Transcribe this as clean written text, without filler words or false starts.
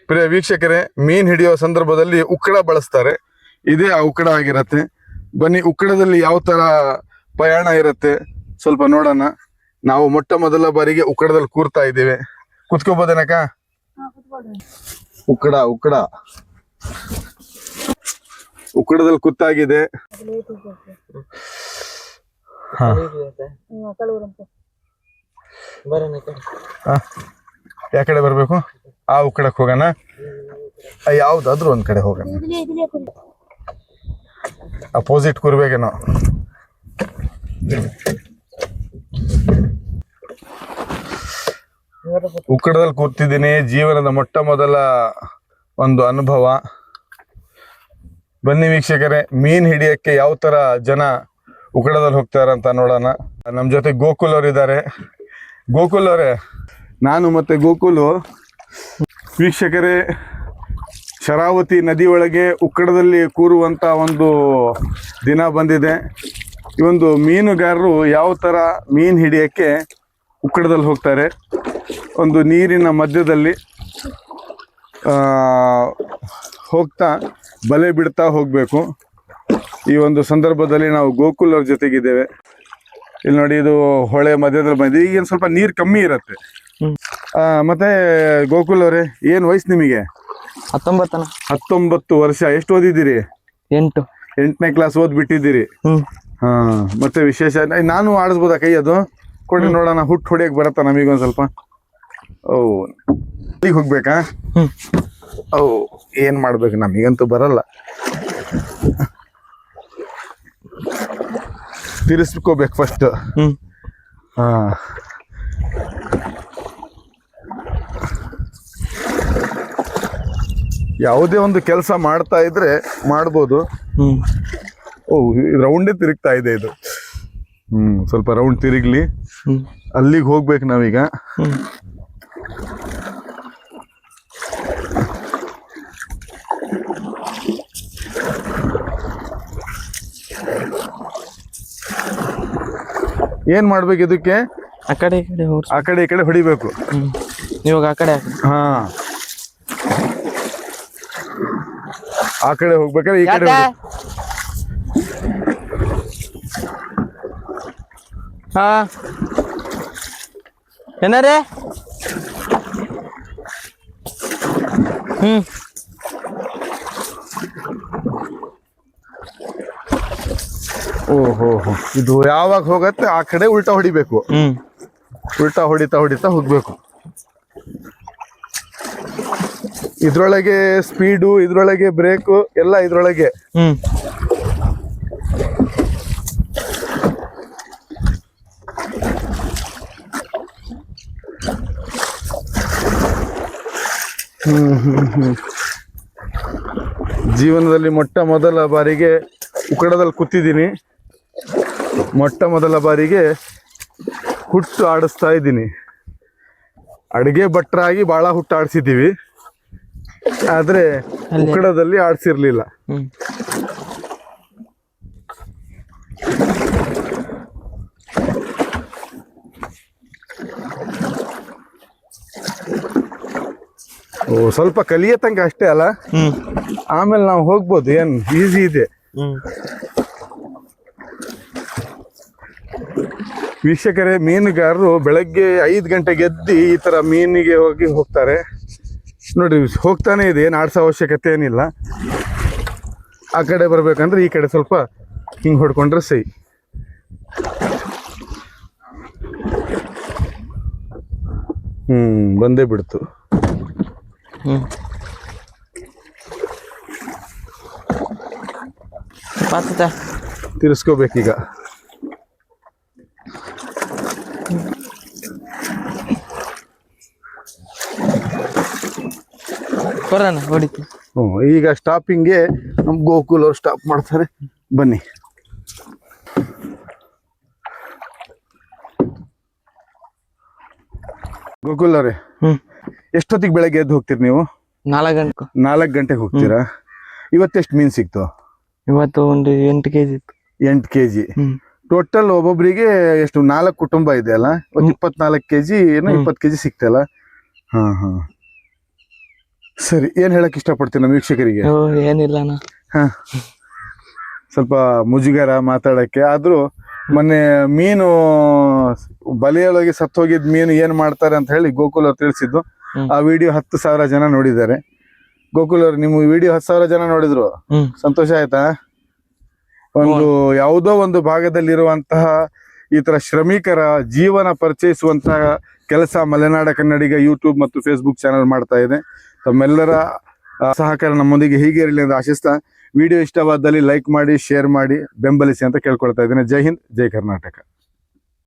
ಪ್ರಿಯ ವೀಕ್ಷಕರೇ, ಮೀನ್ ಹಿಡಿಯೋ ಸಂದರ್ಭದಲ್ಲಿ ಉಕ್ಕಡ ಬಳಸ್ತಾರೆ. ಇದೇ ಆ ಉಕ್ಕಡ ಆಗಿರತ್ತೆ. ಬನ್ನಿ, ಉಕ್ಕಡದಲ್ಲಿ ಯಾವ ತರ ಪ್ರಯಾಣ ಇರುತ್ತೆ ಸ್ವಲ್ಪ ನೋಡೋಣ. ನಾವು ಮೊಟ್ಟ ಮೊದಲ ಬಾರಿಗೆ ಉಕ್ಕಡದಲ್ಲಿ ಕೂರ್ತಾ ಇದ್ದೇವೆ. ಕುತ್ಕೋಬೋದೇನಕ್ಕ? ಉಕ್ಕಡ ಉಕ್ಕಡದಲ್ಲಿ ಕೂತಾಗಿದೆ. ಯಾ ಕಡೆ ಬರ್ಬೇಕು? ಆ ಉಕ್ಕಡಕ್ಕೆ ಹೋಗೋಣ. ಯಾವ್ದಾದ್ರು ಒಂದ್ ಕಡೆ ಹೋಗೋಣ. ಅಪೋಸಿಟ್ ಕೂರ್ಬೇಕೇನೋ. ಉಕ್ಕಡದಲ್ಲಿ ಕೂರ್ತಿದ್ದೀನಿ. ಜೀವನದ ಮೊಟ್ಟ ಮೊದಲ ಒಂದು ಅನುಭವ. ಬನ್ನಿ ವೀಕ್ಷಕರೇ, ಮೀನ್ ಹಿಡಿಯಕ್ಕೆ ಯಾವ ತರ ಜನ ಉಕ್ಕಡದಲ್ಲಿ ಹೋಗ್ತಾರಂತ ನೋಡೋಣ. ನಮ್ ಜೊತೆ ಗೋಕುಲ್ ಅವ್ರು ಇದ್ದಾರೆ. ಗೋಕುಲ್ ಅವರೇ, ನಾನು ಮತ್ತೆ ಗೋಕುಲು ವೀಕ್ಷಕರೇ ಶರಾವತಿ ನದಿ ಒಳಗೆ ಉಕ್ಕಡದಲ್ಲಿ ಕೂರುವಂತ ಒಂದು ದಿನ ಬಂದಿದೆ. ಈ ಒಂದು ಮೀನುಗಾರರು ಯಾವ ತರ ಮೀನ್ ಹಿಡಿಯಕ್ಕೆ ಉಕ್ಕಡದಲ್ಲಿ ಹೋಗ್ತಾರೆ. ಒಂದು ನೀರಿನ ಮಧ್ಯದಲ್ಲಿ ಹೋಗ್ತಾ ಬಲೆ ಬಿಡ್ತಾ ಹೋಗ್ಬೇಕು. ಈ ಒಂದು ಸಂದರ್ಭದಲ್ಲಿ ನಾವು ಗೋಕುಲ್ ಅವ್ರ ಜೊತೆಗಿದ್ದೇವೆ. ಇಲ್ಲಿ ನೋಡಿ, ಇದು ಹೊಳೆ ಮಧ್ಯದಲ್ಲಿ ಬಂದಿದೆ. ಈಗ ಸ್ವಲ್ಪ ನೀರು ಕಮ್ಮಿ ಇರತ್ತೆ. ಮತ್ತೆ ಗೋಕುಲ್ ಅವರೇ, ಏನ್ ವಯಸ್ಸು ನಿಮಗೆ? 19 ವರ್ಷ. ಎಷ್ಟು ಓದಿದ್ದೀರಿ? 8ನೇ ಕ್ಲಾಸ್ ಓದ್ಬಿಟ್ಟಿದ್ದೀರಿ. ಹಾ, ಮತ್ತೆ ವಿಶೇಷ? ನಾನು ಆಡಿಸ್ಬೋದಾ ಕೈ? ಅದು ಕೊಡಿ ನೋಡೋಣ. ಹುಟ್ಟು ಹೊಡಿಯಕ್ ಬರತ್ತಾ ನಮಗೊಂದ್ ಸ್ವಲ್ಪ? ಈಗ ಹೋಗ್ಬೇಕಾ? ಏನ್ ಮಾಡ್ಬೇಕು? ನಮಗಂತೂ ಬರಲ್ಲ. ತಿರ್ಸ್ಕೋಬೇಕು ಫಸ್ಟ್. ಹಾ, ಯಾವುದೇ ಒಂದು ಕೆಲಸ ಮಾಡ್ತಾ ಇದ್ರೆ ಮಾಡ್ಬೋದು. ರೌಂಡೇ ತಿರುಗ್ತಾ ಇದೆ ಇದು. ಸ್ವಲ್ಪ ರೌಂಡ್ ತಿರುಗ್ಲಿ. ಅಲ್ಲಿಗೆ ಹೋಗ್ಬೇಕು ನಾವೀಗ. ಏನ್ ಮಾಡ್ಬೇಕು ಇದಕ್ಕೆ? ಆ ಕಡೆ ಈ ಕಡೆ ಹೊಡಿಬೇಕು. ಇವಾಗ ಆ ಕಡೆ. ಹಾ, ಆ ಕಡೆ ಹೋಗ್ಬೇಕಾದ್ರೆ ಈ ಕಡೆ. ಹಾ, ಏನಾರೇ? ಓಹೋ, ಇದು ಯಾವಾಗ ಹೋಗತ್ತೆ ಆ ಕಡೆ ಉಲ್ಟಾ ಹೊಡಿಬೇಕು. ಉಲ್ಟಾ ಹೊಡಿತಾ ಹೋಗ್ಬೇಕು. ಇದ್ರೊಳಗೆ ಸ್ಪೀಡು, ಇದ್ರೊಳಗೆ ಬ್ರೇಕು ಎಲ್ಲ ಇದ್ರೊಳಗೆ. ಜೀವನದಲ್ಲಿ ಮೊಟ್ಟ ಮೊದಲ ಬಾರಿಗೆ ಉಕ್ಕಡದಲ್ಲಿ ಕೂತಿದ್ದೀನಿ. ಮೊಟ್ಟ ಮೊದಲ ಬಾರಿಗೆ ಹುಟ್ಟು ಆಡಿಸ್ತಾ ಇದ್ದೀನಿ. ಅಡುಗೆ ಭಟ್ರಾಗಿ ಬಹಳ ಹುಟ್ಟು ಆಡಿಸಿದ್ದೀವಿ, ಆದ್ರೆ ಉಕ್ಕಡದಲ್ಲಿ ಆಡಿಸಿರ್ಲಿಲ್ಲ. ಸ್ವಲ್ಪ ಕಲಿಯ ತನಕ ಅಷ್ಟೇ ಅಲ್ಲ, ಆಮೇಲೆ ನಾವು ಹೋಗ್ಬೋದು. ಏನ್ ಈಸಿ ಇದೆ. ವೀಕ್ಷಕರೇ, ಮೀನುಗಾರರು ಬೆಳಗ್ಗೆ 5 ಗಂಟೆಗೆ ಎದ್ದು ಈ ತರ ಮೀನಿಗೆ ಹೋಗ್ತಾರೆ. ನೋಡ್ರಿ, ಹೋಗ್ತಾನೆ ಇದೆ. ಏನು ಆಡ್ಸೋ ಅವಶ್ಯಕತೆ ಏನಿಲ್ಲ. ಆ ಕಡೆ ಬರ್ಬೇಕಂದ್ರೆ ಈ ಕಡೆ ಸ್ವಲ್ಪ ಹಿಂಗೆ ಹೊಡ್ಕೊಂಡ್ರೆ ಸೈ. ಬಂದೇ ಬಿಡ್ತು. ತಿರ್ಸ್ಕೋಬೇಕೀಗ. ಈಗ ಸ್ಟಾಪಿಂಗ್ಗೆ ನಮ್ ಗೋಕುಲ್ ಅವ್ರು ಸ್ಟಾಪ್ ಮಾಡ್ತಾರೆ. ಬನ್ನಿ. ಗೋಕುಲ್ ಅವರೇ, ಎಷ್ಟೊತ್ತಿಗೆ ಬೆಳಗ್ಗೆ ಎದ್ದು ಹೋಗ್ತೀರಿ ನೀವು? 4 ಗಂಟೆಗೆ ಹೋಗ್ತೀರಾ? ಇವತ್ತೆಷ್ಟು ಮೀನ್ ಸಿಕ್ತು? ಇವತ್ತು ಒಂದು 8 kg ಇತ್ತು. 8 kg. ಟೋಟಲ್ ಒಬ್ಬೊಬ್ಬರಿಗೆ ಎಷ್ಟು? 4 ಕುಟುಂಬ ಇದೆ ಅಲ್ಲ, ಒಂದು 24 kg ಏನೋ 20 kg ಸಿಕ್ತಲ್ಲ. ಹಾ, ಸರಿ, ಏನ್ ಹೇಳಕ್ ಇಷ್ಟಪಡ್ತೀನಿ ನಮ್ಮ ವೀಕ್ಷಕರಿಗೆ? ಓ ಏನಿಲ್ಲಣ್ಣ. ಹ ಸ್ವಲ್ಪ ಮುಜುಗರ ಮಾತಾಡಕ್ಕೆ ಆದ್ರೂ, ಮೊನ್ನೆ ಮೀನು ಬಲೆಯೊಳಗೆ ಸತ್ತೋಗಿದ್ ಮೀನು ಏನ್ ಮಾಡ್ತಾರೆ ಅಂತ ಹೇಳಿ ಗೋಕುಲ್ ಅವ್ರು ತಿಳಿಸಿದ್ದು. ಆ ವಿಡಿಯೋ 10,000 ಜನ ನೋಡಿದ್ದಾರೆ. ಗೋಕುಲ್ ಅವ್ರು, ನಿಮ್ಮ ವಿಡಿಯೋ 10,000 ಜನ ನೋಡಿದ್ರು, ಸಂತೋಷ ಆಯ್ತಾ? ಒಂದು ಯಾವುದೋ ಒಂದು ಭಾಗದಲ್ಲಿರುವಂತಹ ಈ ತರ ಶ್ರಮಿಕರ ಜೀವನ ಪರಿಚಯಿಸುವಂತಹ ಕೆಲಸ ಮಲೆನಾಡ ಕನ್ನಡಿಗ ಯೂಟ್ಯೂಬ್ ಮತ್ತು ಫೇಸ್ಬುಕ್ ಚಾನೆಲ್ ಮಾಡ್ತಾ ಇದೆ. ತಮ್ಮೆಲ್ಲರ ಸಹಕಾರ ನಮ್ಮೊಂದಿಗೆ ಹೀಗೆ ಇರಲಿ ಅಂತ ಆಶಿಸ್ತಾ, ವಿಡಿಯೋ ಇಷ್ಟವಾದಲ್ಲಿ ಲೈಕ್ ಮಾಡಿ, ಶೇರ್ ಮಾಡಿ, ಬೆಂಬಲಿಸಿ ಅಂತ ಕೇಳ್ಕೊಳ್ತಾ ಇದ್ದೇನೆ. ಜೈ ಹಿಂದ್, ಜೈ ಕರ್ನಾಟಕ.